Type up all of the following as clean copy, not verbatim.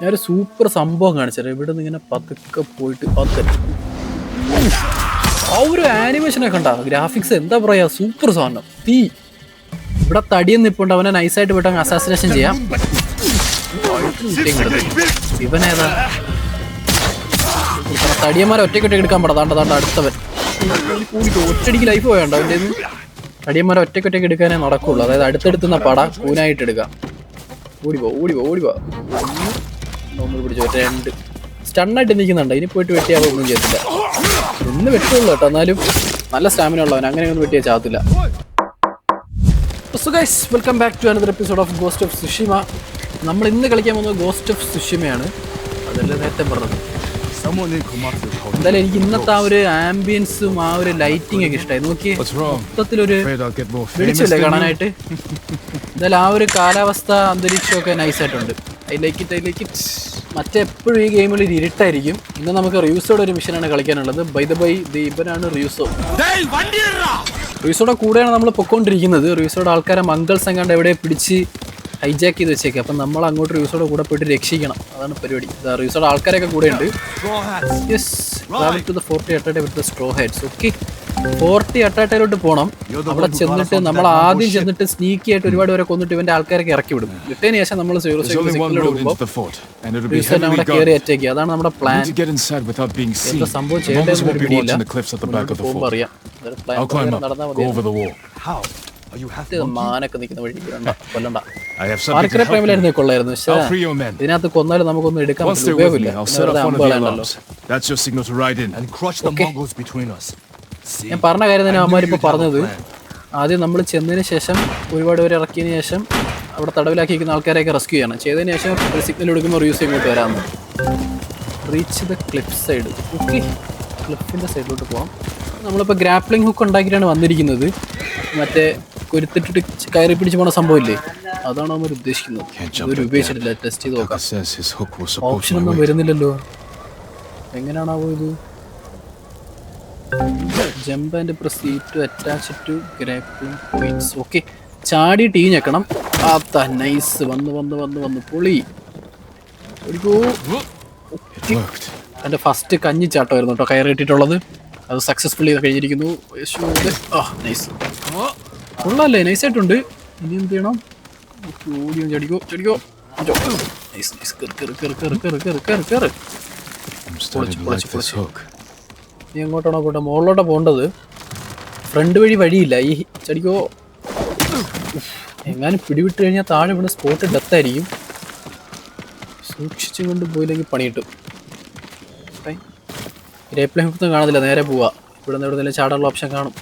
ഞാനൊരു സൂപ്പർ സംഭവം കാണിച്ചത്. ഇവിടെ നിന്ന് ഇങ്ങനെ പതുക്കെ പോയിട്ട് ആ ഒരു ആനിമേഷനൊക്കെ ഉണ്ടാ, ഗ്രാഫിക്സ് എന്താ പറയാ, സൂപ്പർ സാധനം. തീ ഇവിടെ തടിയെന്ന് നിപ്പുണ്ട്, അവനെ നൈസായിട്ട് വിട്ട് അങ്ങ് അസാസിനേഷൻ ചെയ്യാം. ഇവനേതാ തടിയന്മാരെ ഒറ്റയ്ക്ക് എടുക്കാൻ പാടാ. അടുത്തവൻ ഒറ്റടിക്ക് ലൈഫ് പോയണ്ടോ അവൻ്റെ തടിയന്മാരെ ഒറ്റയ്ക്ക് എടുക്കാനേ നടക്കുള്ളൂ. അതായത് അടുത്തെടുത്തുന്ന പട കൂനായിട്ട് എടുക്കാം. ഓടിപ്പോ പിടിച്ചോ. 2 സ്റ്റണ്ണായിട്ട് നിൽക്കുന്നുണ്ട്. ഇനി പോയിട്ട് വെട്ടിയാൽ ഒന്നും ചെയ്തില്ല. ഒന്ന് വെട്ടുള്ളൂ കേട്ടോ, എന്നാലും നല്ല സ്റ്റാമിന ഉള്ളവൻ, അങ്ങനെ ഒന്നും വെട്ടിയാൽ ചാത്തില്ല. So guys, welcome back to another episode of ghost of Tsushima. നമ്മൾ ഇന്ന് കളിക്കാൻ പോകുന്നത് ഗോസ്റ്റ് ഓഫ് സുഷിമയാണ്. അതല്ലേ നേരത്തെ പറഞ്ഞത്. എന്തായാലും എനിക്ക് ഇന്നത്തെ ആ ഒരു ആംബിയൻസും ആ ഒരു ലൈറ്റിംഗ് ഒക്കെ ഇഷ്ടമായി. നോക്കി മൊത്തത്തിലൊരു വെളിച്ചമില്ലേ കാണാനായിട്ട്. എന്തായാലും ആ ഒരു കാലാവസ്ഥ അന്തരീക്ഷമൊക്കെ നൈസായിട്ടുണ്ട്. I like it. മറ്റെപ്പോഴും ഈ ഗെയിമിൽ ഇരുട്ടായിരിക്കും. ഇന്ന് നമുക്ക് റിയൂസോടെ ഒരു മിഷനാണ് കളിക്കാനുള്ളത്. ബൈ ദ ബൈ, ഇവനാണ് റിയൂസോ. റിയൂസോടെ കൂടെയാണ് നമ്മൾ പൊക്കോണ്ടിരിക്കുന്നത്. റിയൂസോടെ ആൾക്കാരെ മംഗൾസ് എങ്ങാണ്ട് എവിടെ പിടിച്ച് ഹൈജാക്ക് ചെയ്ത് വെച്ചേക്കാം. അപ്പം നമ്മൾ അങ്ങോട്ട് റിയൂസോടെ കൂടെ പോയിട്ട് രക്ഷിക്കണം. അതാണ് പരിപാടി. റിയൂസോടെ ആൾക്കാരൊക്കെ കൂടെ ഉണ്ട്. Yes, travel to the 40 Atate with straw heads. Okay, 40 അറ്റാട്ടയിലോട്ട് പോകണം. അവിടെ ചെന്നിട്ട് നമ്മൾ ആദ്യം ചെന്നിട്ട് സ്നീക്കി ആയിട്ട് ഒരുപാട് പേരെ കൊന്നിട്ട് ഇവന്റെ ആൾക്കാരൊക്കെ ഇറക്കി വിടും. വിട്ടതിന് ശേഷം നമ്മൾ അവിടെ കയറി അറ്റാക്ക്. അതാണ് നമ്മുടെ പ്ലാൻ. എന്താ സംഭവം ചെയ്യേണ്ടതെന്ന് ഒരു പിടിയില്ല. പോകുമ്പോൾ അറിയാം. നടന്നാൽ മതി. മാനൊക്കെ നിൽക്കുന്ന വഴി കൊല്ലണ്ട. ആർക്കരെ പ്രേമിലായിരുന്നു കൊള്ളായിരുന്നു. പക്ഷേ ഇതിനകത്ത് കൊന്നാലും നമുക്കൊന്നും എടുക്കാൻ ഉപയോഗമില്ല. ഞാൻ പറഞ്ഞ കാര്യം തന്നെ അവന്മാരിപ്പോൾ പറഞ്ഞത്. ആദ്യം നമ്മൾ ചെന്നതിന് ശേഷം ഒരുപാട് പേര് ഇറക്കിയതിന് ശേഷം അവിടെ തടവിലാക്കിയിരിക്കുന്ന ആൾക്കാരെയൊക്കെ റെസ്ക്യൂ ചെയ്യണം. ചെയ്തതിന് ശേഷം ഒരു സിഗ്നൽ കൊടുക്കുമ്പോൾ റിയൂസ് ഇങ്ങോട്ട് വരാമെന്ന്. Reach the cliff side. Okay, ക്ലിഫിൻ്റെ സൈഡിലോട്ട് പോകാം. നമ്മളിപ്പോൾ ഗ്രാപ്ലിംഗ് ഹുക്ക് ഉണ്ടാക്കിയിട്ടാണ് വന്നിരിക്കുന്നത്. മറ്റേ കുരുത്തിട്ടിട്ട് കയറി പിടിച്ച് പോണ സംഭവമില്ലേ, അതാണ് അവർ ഉദ്ദേശിക്കുന്നത്. ഇതൊരു ഉപയോഗിച്ചിട്ടില്ല. ടെസ്റ്റ് ചെയ്ത് നോക്കാം. ഓപ്ഷനൊന്നും വരുന്നില്ലല്ലോ. എങ്ങനെയാണാവോ ഇത്? Jump and press to attach to grappling points. Okay, ചാടി ടീ ഞെക്കണം. ആ നൈസ്. വന്ന് പൊളി. എൻ്റെ ഫസ്റ്റ് കഞ്ഞിച്ചാട്ടമായിരുന്നു കേട്ടോ കയറിയിട്ടിട്ടുള്ളത്. അത് സക്സസ്ഫുള്ളി കഴിഞ്ഞിരിക്കുന്നു. നൈസ്, കൊള്ളാല്ലേ, നൈസായിട്ടുണ്ട്. ഇനി എന്ത് ചെയ്യണം? ഓടിയോ, ചടിക്കോ. നൈസ്. നീ എങ്ങോട്ടാണോ പോട്ടെ? മുകളിലോട്ടാണ് പോകേണ്ടത്. ഫ്രണ്ട് വഴിയില്ല. ഈ ചടിക്കോ. എങ്ങാനും പിടിവിട്ട് കഴിഞ്ഞാൽ താഴെ ഇവിടെ സ്പോട്ട് ഡെത്തായിരിക്കും. സൂക്ഷിച്ചും കൊണ്ട് പോയില്ലെങ്കിൽ പണി കിട്ടും. ഗ്രേപ്ലിംഗ് ഹുക്കൊന്നും കാണത്തില്ല. നേരെ പോവാ. ഇവിടെ നിന്ന് എവിടെയെങ്കിലും ചാടാനുള്ള ഓപ്ഷൻ കാണും.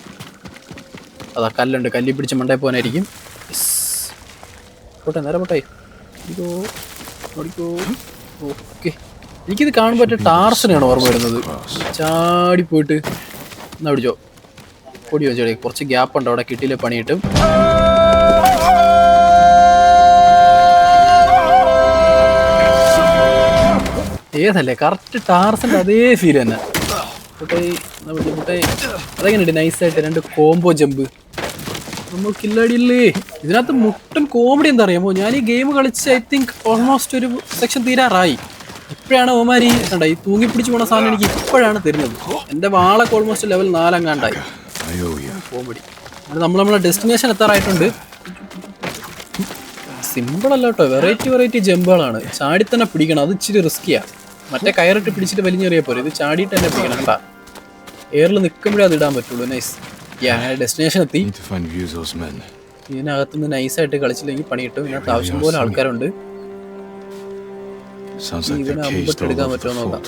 അതാ കല്ലുണ്ട്. കല്ലി പിടിച്ച് മണ്ടേ പോകാനായിരിക്കും. പോട്ടെ, നേരെ പോട്ടെ. ഓക്കെ, എനിക്കിത് കാണുമ്പോൾ പറ്റിയ ടാർസനെയാണ് ഓർമ്മ വരുന്നത്. ചാടി പോയിട്ട് എന്നാ പിടിച്ചോ. പൊടിയോ ചെടി. കുറച്ച് ഗ്യാപ്പ് ഉണ്ട് അവിടെ. കിട്ടിയില്ലേ പണി കിട്ടും. ഏതല്ലേ കറക്റ്റ് ടാർസൻ്റെ അതേ ഫീൽ തന്നെ. അതെങ്ങനെയുണ്ട്? നൈസായിട്ട് 2 കോംബോ ജമ്പ്. നമ്മൾ കില്ലാടിയില്ലേ. ഇതിനകത്ത് മുട്ടൻ കോമഡി എന്താ അറിയാമോ? ഞാൻ ഈ ഗെയിം കളിച്ച് ഐ തിങ്ക് ഓൾമോസ്റ്റ് ഒരു സെക്ഷൻ തീരാറായി. ഇപ്പോഴാണ് ഓമാരി ഈ തൂങ്ങിപ്പിടിച്ച് പോണ സാധനം എനിക്ക് ഇപ്പോഴാണ് തരുന്നത്. എൻ്റെ വാളൊക്കെ ഓൾമോസ്റ്റ് ലെവൽ 4 എങ്ങാണ്ടായി. കോമഡി. അത് നമ്മളെ ഡെസ്റ്റിനേഷൻ എത്താറായിട്ടുണ്ട്. സിമ്പിളല്ല കേട്ടോ, വെറൈറ്റി ജമ്പുകളാണ്. ചാടി തന്നെ പിടിക്കണം. അത് ഇച്ചിരി റിസ്കിയാണ്. മറ്റേ കയറിട്ട് പിടിച്ചിട്ട് വലിഞ്ഞെറിയാൽ പോരെ. ഇത് ചാടിയിട്ട് തന്നെ പിടിക്കണം കേട്ടാ. എയറിൽ നിൽക്കുമ്പോഴേ അത് ഇടാൻ പറ്റുള്ളൂ. നൈസ്. ഡെസ്റ്റിനേഷൻ എത്തി. ഇതിനകത്തുനിന്ന് നൈസായിട്ട് കളിച്ചില്ലെങ്കിൽ പണി കിട്ടും. ഇതിനകത്ത് ആവശ്യം പോലെ ആൾക്കാരുണ്ട്. ഇതിനെ അമ്പിട്ട് എടുക്കാൻ പറ്റുമോ നോക്കാം.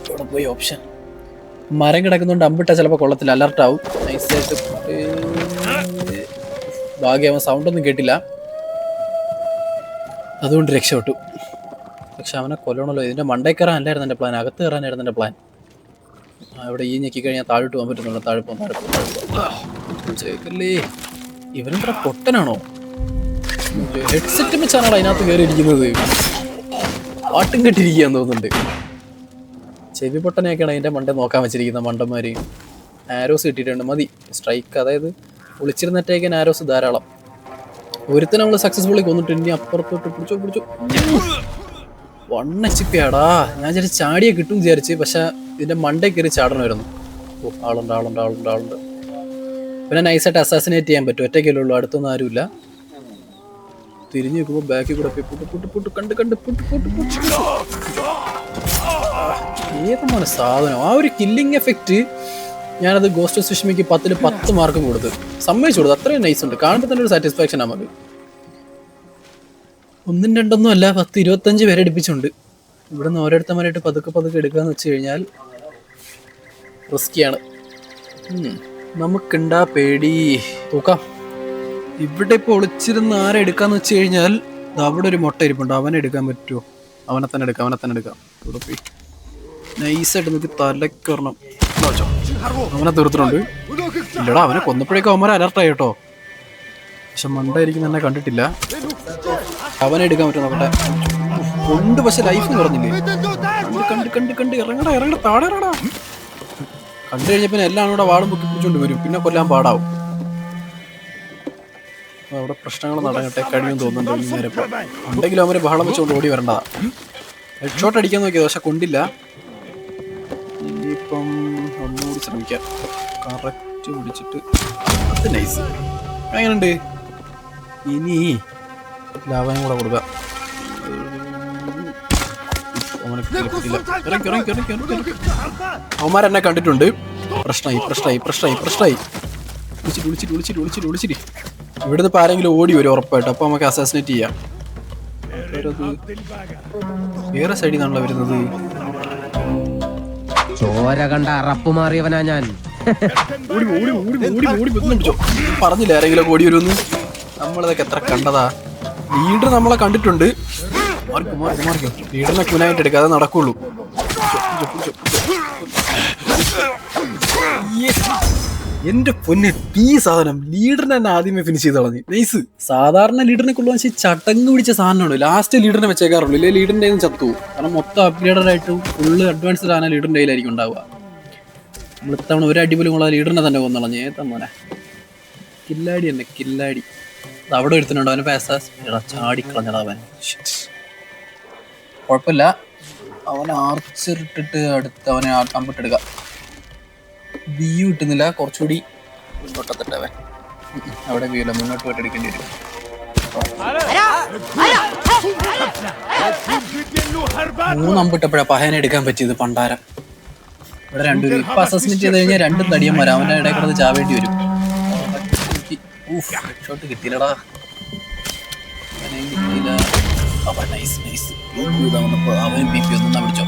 ഇവിടെ പോയി ഓപ്ഷൻ. മരം കിടക്കുന്നുണ്ട്. അമ്പിട്ടാൽ ചിലപ്പോൾ കൊള്ളത്തില്ല, അലർട്ടാവും. നൈസായിട്ട് ഭാഗ്യമാവാൻ സൗണ്ടൊന്നും കേട്ടില്ല, അതുകൊണ്ട് രക്ഷപ്പെട്ടു. പക്ഷെ അവനെ കൊല്ലണമല്ലോ. ഇതിൻ്റെ മണ്ടേ കയറാൻ അല്ലായിരുന്നു എൻ്റെ പ്ലാൻ, അകത്ത് കയറാനായിരുന്നു എൻ്റെ പ്ലാൻ. അവിടെ ഈ ഞെക്കി കഴിഞ്ഞാൽ താഴോട്ട് പോകാൻ പറ്റുന്നുള്ളൂ. താഴെ പോകല്ലേ. ഇവനെന്താ പൊട്ടനാണോ? ഹെഡ്സെറ്റ് വെച്ചാണോ അതിനകത്ത് കയറിയിരിക്കുന്നത്? പാട്ടും കെട്ടിരിക്കുകയെന്ന് തോന്നുന്നുണ്ട്. ചെവി പൊട്ടനെയൊക്കെയാണ് അതിൻ്റെ മണ്ടേ നോക്കാൻ വെച്ചിരിക്കുന്ന മണ്ടന്മാർ. ആരോസ് കിട്ടിയിട്ടുണ്ട്. മതി സ്ട്രൈക്ക്. അതായത് ഒളിച്ചിരുന്നറ്റേക്കാൻ ആരോസ് ധാരാളം. ഒരുത്തനെ നമ്മൾ സക്സസ്ഫുള്ളി കൊന്നിട്ട് ഇനി അപ്പുറത്തോട്ട് പിടിച്ചോ. 1 HP ആടാ. ഞാൻ വിചാരിച്ച് ചാടിയെ കിട്ടും വിചാരിച്ച്, പക്ഷെ ഇതിന്റെ മണ്ടേ കയറി ചാടണമായിരുന്നു. ഓ, ആളുണ്ട്. പിന്നെ നൈസായിട്ട് അസാസിനേറ്റ് ചെയ്യാൻ പറ്റും, ഒറ്റയ്ക്കല്ലേ ഉള്ളൂ, അടുത്തൊന്നും ആരുമില്ല. തിരിഞ്ഞു നിൽക്കുമ്പോൾ ബാക്കിൽ കൂടെ പുട്ട് കണ്ട് ഏതാണ് സാധനം. ആ ഒരു കില്ലിങ് എഫക്റ്റ് ഞാനത് ഗോസ്റ്റ് ഓഫ് സുഷിമയ്ക്ക് 10-ൽ 10 മാർക്ക് കൊടുത്ത് സമ്മതിച്ചു കൊടുത്തു. അത്രയും നൈസ് ഉണ്ട്, കാണുമ്പോൾ തന്നെ ഒരു സാറ്റിസ്ഫാക്ഷൻ ആണ് നമുക്ക്. 1, 2 അല്ല, 10, 25 പേരെ അടുപ്പിച്ചുണ്ട്. ഇവിടെ നിന്ന് ഓരോരുത്തന്മാരായിട്ട് പതുക്കെ എടുക്കാന്ന് വെച്ച് കഴിഞ്ഞാൽ റിസ്കിയാണ്. നമുക്കുണ്ടാ പേടി. തൂക്കാം. ഇവിടെ ഇപ്പോൾ ഒളിച്ചിരുന്ന് ആരെ എടുക്കാന്ന് വെച്ച് കഴിഞ്ഞാൽ അവിടെ ഒരു മുട്ട ഇരിപ്പുണ്ട്, അവനെ എടുക്കാൻ പറ്റുമോ? അവനെ തന്നെ എടുക്കാം. ഇവിടെ പോയി നൈസായിട്ട് നമുക്ക് തലക്കറണം. അവനെ തീർത്തിട്ടുണ്ട്. ഇല്ലടാ, അവനെ കൊന്നപ്പോഴേക്കും അവന്മാരെ അലർട്ടായി കേട്ടോ. പക്ഷെ മണ്ടായിരിക്കും എന്നെ കണ്ടിട്ടില്ല. അവനെ എടുക്കാൻ പറ്റും നോക്കട്ടെ. ഉണ്ട്, പക്ഷെ ലൈഫ് കുറഞ്ഞില്ലേ. കണ്ട് ഇറങ്ങടാ താഴെ. കണ്ടു കഴിഞ്ഞപ്പോ എല്ലാം കൂടെ വാളും പൊക്കി പിടിച്ചോണ്ട് വരും, പിന്നെ കൊല്ലാൻ പാടാവും. അവിടെ പ്രശ്നങ്ങൾ നടങ്ങട്ടെ, കഴിയും തോന്നുന്നുണ്ട്. നേരെ ഉണ്ടെങ്കിലും അവര് ബഹളം വെച്ചുകൊണ്ട് ഓടി വരണ്ടതാ. ഹെഡ് ഷോട്ട് അടിക്കാൻ നോക്കിയത്, പക്ഷെ കൊണ്ടില്ല. ഇനിയിപ്പം ഒന്നുകൂടി ശ്രമിക്കാം. കറക്റ്റ് പിടിച്ചിട്ട് അത് നൈസ്. എങ്ങനെയുണ്ട്? ഇനി ലാഭം കൂടെ കൊടുക്കാം. അവന്മാരെന്നെ കണ്ടിട്ടുണ്ട്. പ്രശ്നമായി. വിളിച്ചിട്ട് ഇവിടുന്ന് ഇപ്പം ആരെങ്കിലും ഓടി വരും ഉറപ്പായിട്ട്. അപ്പൊ നമുക്ക് അസാസിനേറ്റ് ചെയ്യാം. വേറെ സൈഡിൽ നിന്നാണല്ലോ വരുന്നത്. ചോര കണ്ട അറപ്പ് മാറിയവനാ ഞാൻ. പറഞ്ഞില്ല ആരെങ്കിലും ഓടി വരുമെന്ന്. നമ്മളിതൊക്കെ എത്ര കണ്ടതാ. ലീഡർ നമ്മളെ കണ്ടിട്ടുണ്ട്. മാറിക്കോ. ലീഡറിനെ കുനായിട്ട് എടുക്കാതെ നടക്കുള്ളൂ. എന്റെ പൊന്നെ, ഈ സാധനം ലീഡറിനെ തന്നെ ആദ്യമേ ഫിനിഷ് ചെയ്ത് കളഞ്ഞു. നൈസ്. സാധാരണ ലീഡറിനെ കൊള്ളുവാൻ ചടങ്ങ് പിടിച്ച സാധനമാണ്. ലാസ്റ്റ് ലീഡറിനെ വെച്ചേക്കാറുള്ളൂ, ഇല്ലേ ലീഡറിന്റെ ചത്തു. കാരണം മൊത്തം അപ്ഗ്രേഡഡ് ഫുള്ള് അഡ്വാൻസ്ഡ് ആണ് ലീഡറിന്റെ കയ്യിലായിരിക്കും ഉണ്ടാവുക. നമ്മൾ ഇത്തവണ ഒരു അടിപൊളി കൊള്ള ലീഡറിനെ തന്നെ കൊന്നളഞ്ഞു. ഏത്തമ്മോനെ കില്ലാടി. അവിടെ എടുത്തിട്ടുണ്ടോ അവനെ? ചാടിക്കളഞ്ഞടാ അവൻ. കുഴപ്പമില്ല, അവനെ ആർച്ചറിട്ടിട്ട് അടുത്ത് അവനെ കമ്പിട്ടെടുക്കാം. വ്യൂ കിട്ടുന്നില്ല, കുറച്ചുകൂടി മുന്നോട്ടത്തിട്ട് അവൻ. അവിടെ വ്യൂ ഇല്ല, മുന്നോട്ട് പോയിട്ട് എടുക്കേണ്ടി വരും. മൂന്നമ്പിട്ടപ്പോഴാ പഹയനെ എടുക്കാൻ പറ്റിയത്, പണ്ടാരം. ഇവിടെ രണ്ടുപേരും ഇപ്പൊ അസസിനേറ്റ് ചെയ്ത് കഴിഞ്ഞാൽ 2 തടിയന്മാർ അവന്റെ ഇടയിൽ കിടന്ന് ചാവേണ്ടി വരും. ഷോട്ട് കിട്ടിയില്ലടാ. അവനും ബി പി ഒന്നും പിടിച്ചോ.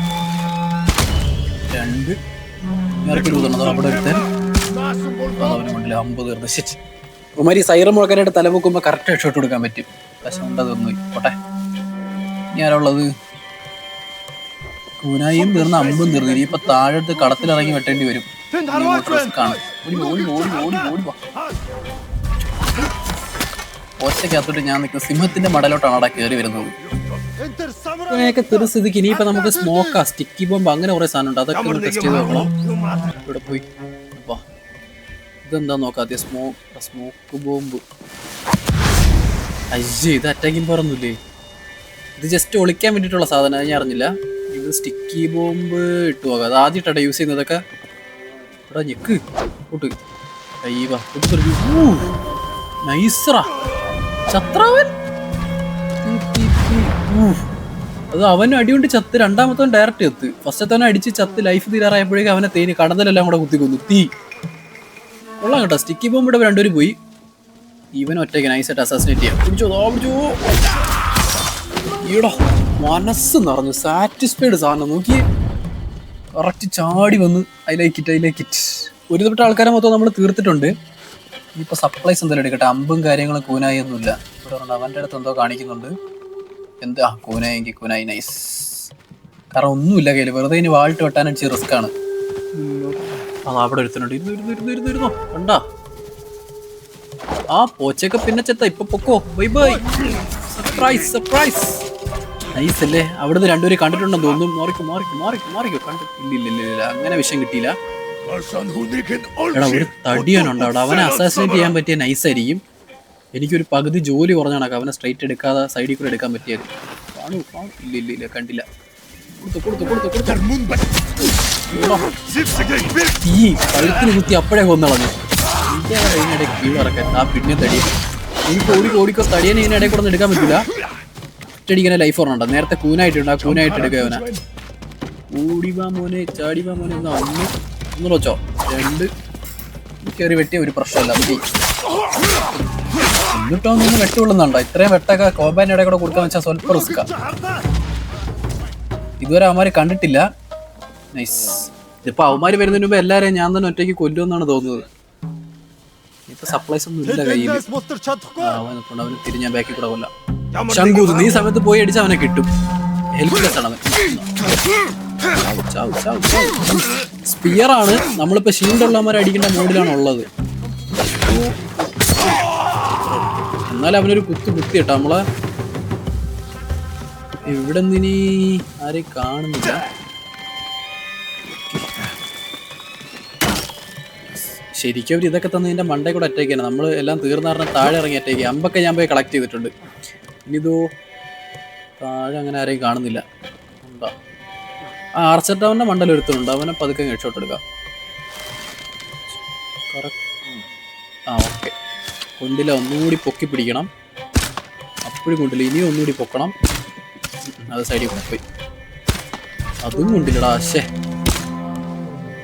2 ഇറക്കി കൂട്ടുന്നത് അവിടെ ഒരുത്തൻ. അവനെ കൊണ്ടില്ല 50 തീർന്ന്. ശരി, ഉമാരി സൈറം മുഴക്കാനായിട്ട് തലമുക്കുമ്പോൾ കറക്റ്റ് ഷോട്ട് കൊടുക്കാൻ പറ്റും. പക്ഷെ ഉണ്ടത് ഒന്നും പോട്ടെ. ഇനി ആരുള്ളത്? കൂനായും തീർന്ന്, അമ്പും തീർന്നു. ഇനിയിപ്പോ താഴെടുത്ത് കടത്തിലിറങ്ങി വെട്ടേണ്ടി വരും. ഒറ്റയ്ക്കകത്തോട്ട് ഞാൻ നിൽക്കുന്ന സിംഹത്തിന്റെ മടലോട്ടാണ് അവിടെ കയറി വരുന്നത്. അങ്ങനെയൊക്കെ തീർച്ചയായും ഇനിയിപ്പോ നമുക്ക് സ്മോക്കാ, സ്റ്റിക്കി ബോംബ്, അങ്ങനെ കുറെ സാധനം ഉണ്ട്. അതൊക്കെ ഒന്ന് ടെസ്റ്റ് ചെയ്ത് നോക്കണം. ഇവിടെ പോയി അപ്പൊ ഇതെന്താ നോക്കാതെ. Smoke bomb. അയ്യേ, ഇത് അറ്റാക്കിംഗ് പവറൊന്നുമില്ലേ? ഇത് ജസ്റ്റ് ഒളിക്കാൻ വേണ്ടിയിട്ടുള്ള സാധനം, ഞാൻ അറിഞ്ഞില്ല. ഇത് സ്റ്റിക്കി ബോംബ് ഇട്ടു പോകാം. അത് ആദ്യമായിട്ടാണ് യൂസ് ചെയ്യുന്നതൊക്കെ. ഇവിടെ ഞെക്ക് കൂട്ട് നൈസറാ ചത്രാവൻ. അത് അവനും അടികൊണ്ട് ചത്ത്. രണ്ടാമത്തവൻ ഡയറക്റ്റ് ചത്ത്. ഫസ്റ്റത്തെ അവനെ അടിച്ച് ചത്ത് ലൈഫ് തീരാറായപ്പോഴേക്കും അവനെ തേനി കടന്നലെല്ലാം കൂടെ കുത്തിക്കൊന്നു. തീ കൊള്ളാം കേട്ടോ. സ്റ്റിക്കി ബോംബ് ഇവിടെ 2 പേര് പോയി. ഇവൻ ഒറ്റയ്ക്ക് നൈസായിട്ട് അസാസിനേറ്റ് ചെയ്യാം. പിടിച്ചോ ഈടോ, മനസ്സ് നിറഞ്ഞു. സാറ്റിസ്ഫൈഡ് സാധനം. നോക്കി കറക്റ്റ് ചാടി വന്ന്. I like it. ഒരുവിധപ്പെട്ട ആൾക്കാരെ മൊത്തം നമ്മൾ തീർത്തിട്ടുണ്ട്. ഇനിയിപ്പോൾ സപ്ലൈസ് എന്തായാലും എടുക്കട്ടെ. അമ്പും കാര്യങ്ങളും കൂനായി ഒന്നുമില്ല. ഇവിടെ അവൻ്റെ അടുത്ത് എന്തോ കാണിക്കുന്നുണ്ട്. എന്താ കൂനായെങ്കിൽ കൂനായി. നൈസ്. കാരണം ഒന്നുമില്ല കയ്യിൽ, വെറുതെ ഇനി വാൾട്ട് വെട്ടാനടിച്ച് റിസ്ക് ആണ്. അവിടെ ഒരുത്തനുണ്ട്. ഇരുന്നോ കണ്ടാ. ആ പോച്ചയൊക്കെ പിന്നെ ചെത്ത. ഇപ്പൊ പൊക്കോ. ബൈ. സർപ്രൈസ്. നൈസ് അല്ലേ? അവിടുന്ന് 2 പേര് കണ്ടിട്ടുണ്ടെന്ന് തോന്നുന്നു. മാറിക്കോ. കണ്ടിട്ടില്ല. അങ്ങനെ വിഷയം കിട്ടിയില്ല. എടാ, ഒരു തടിയനുണ്ട് അവിടെ. അവനെ അസാസിനേറ്റ് ചെയ്യാൻ പറ്റിയ നൈസായിരിക്കും. എനിക്കൊരു പകുതി ജോലി കുറഞ്ഞാണ് അവനെ സ്ട്രൈറ്റ് എടുക്കാതെ സൈഡിൽ കൂടെ എടുക്കാൻ പറ്റിയത്. ഇല്ല കണ്ടില്ല. തീ കഴുത്തിന് കുത്തി അപ്പോഴേ കൊന്നളഞ്ഞു. ഇതിനിടെ കീഴറക്കാൻ ആ പിന്നെ തടി എനിക്ക് ഓടിക്കോ തടിയനെ ഇതിനിടയിൽ കൂടെ ഒന്നും എടുക്കാൻ പറ്റില്ല. ഒറ്റടിക്കനെ ലൈഫ് ഓർമ്മ. നേരത്തെ കൂനായിട്ടുണ്ട്, ആ കൂനായിട്ട് എടുക്കുക അവനെ. ഓടിവാ മോനെ ചാടിവാ മോനെ എന്നാ ഒന്ന് വെച്ചോ. 2 കയറി വെട്ടിയ ഒരു പ്രശ്നമല്ല. എന്നിട്ടോ ഒന്ന് വെട്ടുകൊള്ളുന്നുണ്ടോ? ഇത്രയും വെട്ടൊക്കെ കോമ്പാൻ്റെ ഇടയിൽ കൂടെ കൊടുക്കാൻ വെച്ചാൽ സ്വല്പം റിസ്ക്കാ. ഇതുവരെ അവന്മാര് കണ്ടിട്ടില്ല. നൈസ്. ഇതിപ്പോ അവന്മാര് വരുന്നതിന് മുമ്പ് എല്ലാരെയും ഞാൻ തന്നെ ഒറ്റയ്ക്ക് കൊല്ലുമെന്നാണ് തോന്നുന്നത്. ഇപ്പൊ സപ്ലൈസ് ഒന്നും ഇല്ല കയ്യിൽ. അവന് തിരിഞ്ഞാൽ ബാക്കിൽ കൂടെ കൊല്ലാം. ശങ്കൂത് നീ സമയത്ത് പോയി അടിച്ച് അവനെ കിട്ടും. ഹെൽപ്ലെസ് ആണ് അവൻ. സ്പിയർ ആണ്. നമ്മളിപ്പോ ഷീൽഡ് ഉള്ളവന്മാരെ അടിക്കേണ്ട മോഡിലാണ് ഉള്ളത്. എന്നാലും അവനൊരു കുത്തി കേട്ടോ നമ്മളെ. ഇവിടെ നിന്നിനി ആരെയും കാണുന്നില്ല. ശരിക്കും അവർ ഇതൊക്കെ തന്നതിൻ്റെ മണ്ടേ കൂടെ അറ്റാക്ക് ചെയ്യണം. നമ്മൾ എല്ലാം തീർന്ന പറഞ്ഞാൽ താഴെ ഇറങ്ങി അറ്റാക്ക് ചെയ്യാം. അമ്പൊക്കെ ഞാൻ പോയി കളക്ട് ചെയ്തിട്ടുണ്ട്. ഇനിയിതോ താഴെ അങ്ങനെ ആരെയും കാണുന്നില്ല. ഉണ്ടോ? ആ ആർച്ചർ ടൗണിൻ്റെ മണ്ടൽ ഒരുത്തുന്നുണ്ട്. അവനെ പതുക്കെ ഹെഡ്ഷോട്ട് എടുക്കാം. ആ ഓക്കെ. കൊണ്ടില്ല, ഒന്നുകൂടി പൊക്കി പിടിക്കണം. അപ്പോഴും കൊണ്ടില്ല, ഇനിയും ഒന്നുകൂടി പൊക്കണം. അത് സൈഡിൽ പോയി. അതും കൊണ്ടില്ലടാ. ശേ,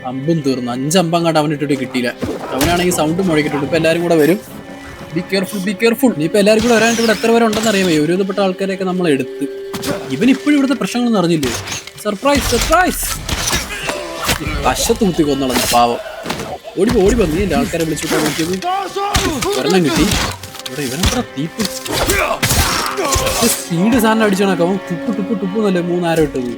അമ്പും തീർന്നു. 5 അമ്പങ്ങാണ്ട് അവനിട്ടിട്ട് കിട്ടിയില്ല. അവനാണെങ്കിൽ സൗണ്ട് മുഴക്കിയിട്ടുണ്ട്. ഇപ്പം എല്ലാവരും കൂടെ വരും. Be careful. നീ ഇപ്പം എല്ലാവരും കൂടെ വരാനായിട്ട് ഇവിടെ എത്ര പേരെ ഉണ്ടെന്ന് അറിയാമോ? ഒരുവിധപ്പെട്ട ആൾക്കാരെയൊക്കെ നമ്മൾ എടുത്ത്. ഇവൻ ഇപ്പോഴും ഇവിടുത്തെ പ്രശ്നങ്ങളൊന്നും അറിഞ്ഞില്ലേ? സർപ്രൈസ്. വശത്ത് കുത്തി കൊന്നളഞ്ഞ പാവം. ഓടി വന്നു. എൻ്റെ ആൾക്കാരെ വിളിച്ചിട്ട് നോക്കിയത് ഒരെണ്ണം കിട്ടി. ഇവിടെ ഇവനെത്ര തീപ്പ് സ്പീഡ് സാധനം അടിച്ചോണൊക്കെ. അവൻ ടുപ്പ് എന്നല്ലേ 3 ആരോ ഇട്ടത്.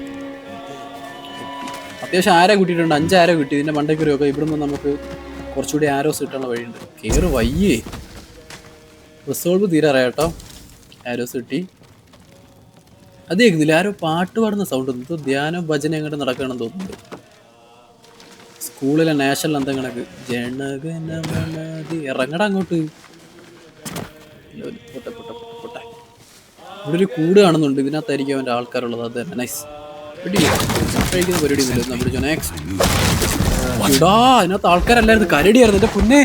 അത്യാവശ്യം ആരോ കിട്ടിയിട്ടുണ്ട്. 5 ആരോ കിട്ടി. ഇതിൻ്റെ മണ്ടയ്ക്കൊക്കെ ഇവിടുന്ന് നമുക്ക് കുറച്ചുകൂടി ആരോസ് കിട്ടാനുള്ള വഴിയുണ്ട്. കയറ് വയ്യേ. റിസോൾവ് തീരാറാ കേട്ടോ. ആരോസ് കിട്ടി. അത് കേൾക്കുന്നില്ല. ആരോ പാട്ട് പാടുന്ന സൗണ്ട്. എന്തോ ധ്യാനം ഭജന അങ്ങോട്ട് നടക്കുകയാണെന്ന് തോന്നുന്നുണ്ട്. സ്കൂളിലെ നാഷണൽ അന്തം കണക്ക്. ജനഗണമനതി ഇറങ്ങട അങ്ങോട്ട്. പൊട്ടെ. ഇവിടെ ഒരു കൂട് കാണുന്നുണ്ട്. ഇതിനകത്തായിരിക്കും അവൻ്റെ ആൾക്കാരുള്ളത്. അത് തന്നെ. നൈസ്. കഴിക്കുന്ന പരിപാടി ഒന്നുമില്ല. നമ്മുടെ നെക്സ്റ്റ് ഇടാ. അതിനകത്ത് ആൾക്കാരല്ലായിരുന്നു, കരടിയായിരുന്നു. എൻ്റെ പൊന്നെ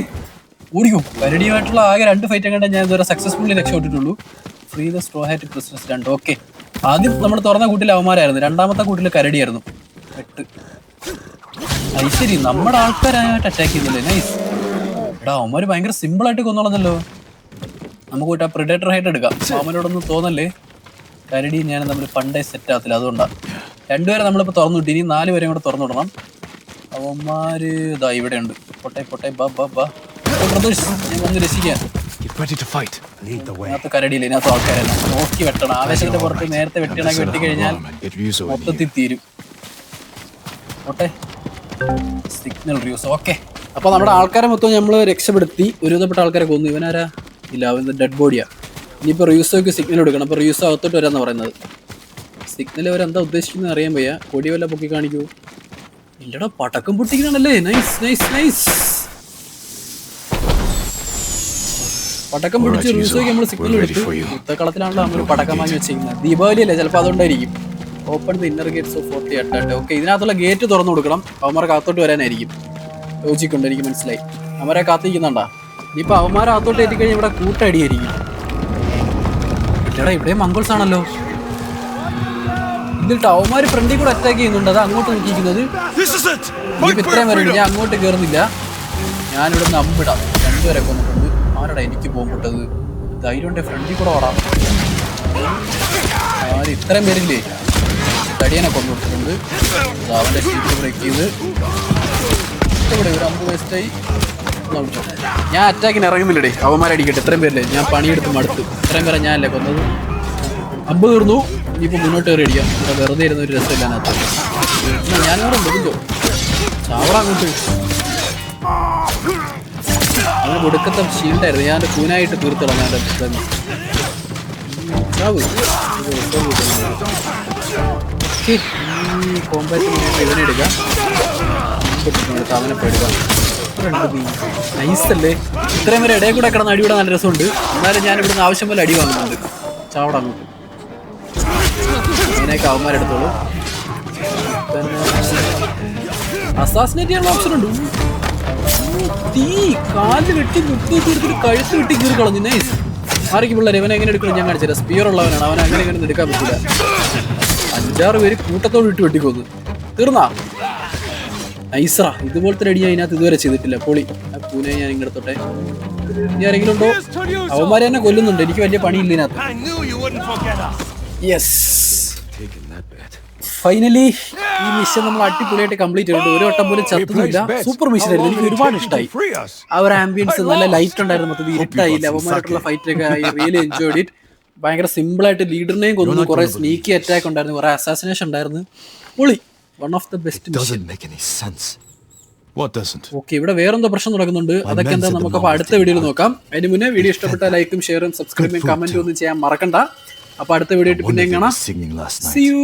ഓടിക്കും. കരടിയുമായിട്ടുള്ള ആകെ 2 ഫൈറ്റ് കണ്ട ഞാൻ ഇതുവരെ സക്സസ്ഫുള്ളി രക്ഷപ്പെട്ടിട്ടുള്ളൂ. Free the straw hat prisoners 2. Okay. ആദ്യം നമ്മൾ തുറന്ന കൂട്ടിൽ അവന്മാരായിരുന്നു. രണ്ടാമത്തെ കൂട്ടിൽ കരടിയായിരുന്നു. 8. ശരി, നമ്മുടെ ആൾക്കാരായിട്ട് അറ്റാക്ക് ചെയ്യുന്നില്ലേ? നൈസ്. എടാ അവന്മാർ ഭയങ്കര സിമ്പിളായിട്ട് കൊന്നോളന്നല്ലോ. നമുക്ക് പോയിട്ട് ആ പ്രിഡേറ്റർ ഹൈറ്റ് എടുക്കാം. അവനോടൊന്നും തോന്നല്ലേ. കരടി ഞാൻ നമ്മൾ പണ്ടേ സെറ്റ് ആകത്തില്ല. അതുകൊണ്ടാണ് 2 പേരെ നമ്മളിപ്പോൾ തുറന്നു വിട്ടു. ഇനി 4 പേരെയും കൂടെ തുറന്നു വിടണം. അവന്മാര് ഇതാ ഇവിടെ ഉണ്ട്. പൊട്ടെ ബാ ബ്രദേഴ്സ്, ഞാൻ വന്ന് രസിക്കാൻ. ഇതിനകത്ത് കരടിയില്ല. ഇതിനകത്ത് ആൾക്കാരെല്ലാം നോക്കി വെട്ടണം. ആവേശത്തിന്റെ പുറത്ത് നേരത്തെ വെട്ടണമെങ്കിൽ വെട്ടിക്കഴിഞ്ഞാൽ മൊത്തത്തിൽ തീരും. ഓട്ടെ, സിഗ്നൽ റിയൂസ്. ഓക്കെ. അപ്പോൾ നമ്മുടെ ആൾക്കാരെ മൊത്തം നമ്മൾ രക്ഷപ്പെടുത്തി. ഒരുവിധപ്പെട്ട ആൾക്കാരെ കൊന്നു. ഇവനാരാ? ഇല്ല, അവൻ ഡെഡ് ബോഡിയാ. ഇനിയിപ്പോൾ റിയൂസോയ്ക്ക് സിഗ്നൽ കൊടുക്കണം. അപ്പോൾ റിയൂസോ അകത്തോട്ട് വരാമെന്ന് പറയുന്നത്. സിഗ്നൽ അവരെന്താ ഉദ്ദേശിക്കുന്നത് അറിയാൻ വയ്യ. കൊടി വല്ല പൊക്കി കാണിക്കൂ. ഇല്ലടാ, പടക്കം പൊട്ടിക്കണല്ലേ. നൈസ്. പടക്കം പൊട്ടിച്ച് റിയൂസോയ്ക്ക് നമ്മൾ സിഗ്നൽ എടുത്തു. യുദ്ധക്കളത്തിലാണല്ലോ നമ്മൾ പടക്കം വാങ്ങി വെച്ചിരിക്കുന്നത്. ദീപാവലി അല്ലേ, ചിലപ്പോൾ അതുകൊണ്ടായിരിക്കും. Open the inner Gates of 48. Okay. ഇതിനകത്തുള്ള ഗേറ്റ് തുറന്നു കൊടുക്കണം. അവന്മാർക്ക് അകത്തോട്ട് വരാനായിരിക്കും. ലോജിക്കുണ്ട്, എനിക്ക് മനസ്സിലായി. അവന്മാരെ കാത്തിരിക്കുന്നുണ്ടാ. ഇനിയിപ്പോൾ അവന്മാരെ അകത്തോട്ട് എത്തിക്കഴിഞ്ഞാൽ ഇവിടെ കൂട്ടടിയായിരിക്കും. ഇല്ലടാ, ഇവിടെ മംഗോൾസ് ആണല്ലോ. എന്നിട്ട് അവന്മാർ ഫ്രണ്ടിൽ കൂടെ അറ്റാക്ക് ചെയ്യുന്നുണ്ട്. അത് അങ്ങോട്ട് നോക്കിയിരിക്കുന്നത്. ഇനിയിപ്പോൾ ഇത്രയും വരെ ഞാൻ അങ്ങോട്ട് കയറുന്നില്ല. ഞാനിവിടെ നിന്ന് അമ്പിടാം. 2 പേരെ കൊന്നിട്ടുണ്ട്. ആരടാ എനിക്ക് പോകുമ്പോട്ടത്? ധൈര്യം ഉണ്ടെ ഫ്രണ്ടിൽ കൂടെ ഓടാം. ആര് ഇത്രയും പേരില്ലേ? തടിയനെ കൊണ്ടുകൊടുത്തിട്ടുണ്ട്. അവൻ്റെ ഷീറ്റ് ബ്രേക്ക് ചെയ്ത് ഇവിടെ ഒരു 5 വേസ്റ്റായി. ഞാൻ അറ്റാക്കിന് ഇറങ്ങുന്നില്ലടേ. അവന്മാരടിക്കട്ടെ. ഇത്രയും പേരില്ലേ? ഞാൻ പണിയെടുത്ത് മടുത്ത്. ഇത്രയും പേരെ ഞാനല്ലേ കൊന്നത്. 50 തീർന്നു. ഇനിയിപ്പോൾ മുന്നോട്ട് കയറി അടിക്കാം. ഇവിടെ വെറുതെ ഇരുന്ന ഒരു രസമില്ല അതിനകത്ത്. ഞാനിവിടെ മുടിഞ്ഞോ ചാവറ അങ്ങോട്ട്. അവന് ഒടുക്കത്തെ ഷീൽഡായിരുന്നു. ഞാൻ കൂനായിട്ട് തീർത്തോളാം. ഞാൻ ചാവ് കോമ്പാറ്റ് ഇവനെ എടുക്കാം. അവനെ എടുക്കാം. നൈസല്ലേ? ഇത്രയും വരെ ഇടയിൽ കൂടെ കിടന്ന് അടിവിടാൻ നല്ല രസമുണ്ട്. എന്നാലും ഞാൻ ഇവിടുന്ന് ആവശ്യം പോലെ അടി വാങ്ങുന്നുണ്ട്. ചാവട അങ്ങോട്ട്. അതിനൊക്കെ അവന്മാരെടുത്തോളൂ. അസാസിനേറ്റ് ചെയ്യാനുള്ള ഓപ്ഷൻ ഉണ്ട്. തീ കാലിൽ വെട്ടി മുട്ടി തീർത്തിട്ട് കഴുത്ത് വെട്ടി കീറി കളഞ്ഞു. നൈസ്. ആരൊക്കെ പിള്ളേർ ഇവനെ എങ്ങനെ എടുക്കണം ഞാൻ കാണിച്ചത്. സ്പിയർ ഉള്ളവനാണ്, അവൻ അങ്ങനെ എങ്ങനെ എടുക്കാൻ പറ്റില്ല. 5-6 പേര് കൂട്ടത്തോട് ഇട്ട് വെട്ടിക്കൊന്നു. തീർന്നാ നൈസറാ. ഇതുപോലത്തെ അടി ഞാൻ അതിനകത്ത് ഇതുവരെ ചെയ്തിട്ടില്ല. പൊളി. ആ പൂനെ ഞാൻ ഇങ്ങോട്ടോട്ടെ. ഇനി ആരെങ്കിലും ഉണ്ടോ? അവന്മാരെ തന്നെ കൊല്ലുന്നുണ്ട്. എനിക്ക് വലിയ പണിയില്ല ഇതിനകത്ത്. യെസ്, ഫൈനലി ഈ മിഷൻ നമ്മൾ അടിപൊളിയായിട്ട് കംപ്ലീറ്റ് ചെയ്തിട്ടുണ്ട്. ഒരു വട്ടം പോലും ചത്തുന്നില്ല. സൂപ്പർ മിഷൻ ആയിരുന്നു. എനിക്ക് ഒരുപാട് ഇഷ്ടമായി. ആ ഒരു ആംബിയൻസ് നല്ല ലൈറ്റ് ഉണ്ടായിരുന്നു. മൊത്തത്തിൽ ഇരുട്ടായില്ല. അവന്മാരായിട്ടുള്ള ഫൈറ്റ് ഒക്കെ ആയി. Really enjoyed it. ഭയങ്കര സിമ്പിൾ ആയിട്ട് ലീഡറിനെയും കൊന്നു. കുറെ സ്നീക്കി അറ്റാക്ക് ഉണ്ടായിരുന്നു, കുറെ അസാസിനേഷൻ ഉണ്ടായിരുന്നു. പൊളി. One of the best mission. Okay, ഇവിടെ വേറെന്തോ പ്രശ്നം നടക്കുന്നുണ്ട്. അതൊക്കെ എന്താ നമുക്കപ്പോൾ അടുത്ത വീഡിയോയിൽ നോക്കാം. അതിന് മുന്നേ വീഡിയോ ഇഷ്ടപ്പെട്ട ലൈക്കും ഷെയറും സബ്സ്ക്രൈബും കമന്റും ഒന്നും ചെയ്യാൻ മറക്കണ്ട. അപ്പൊ അടുത്ത വീഡിയോ പിന്നെ കാണാം. See you.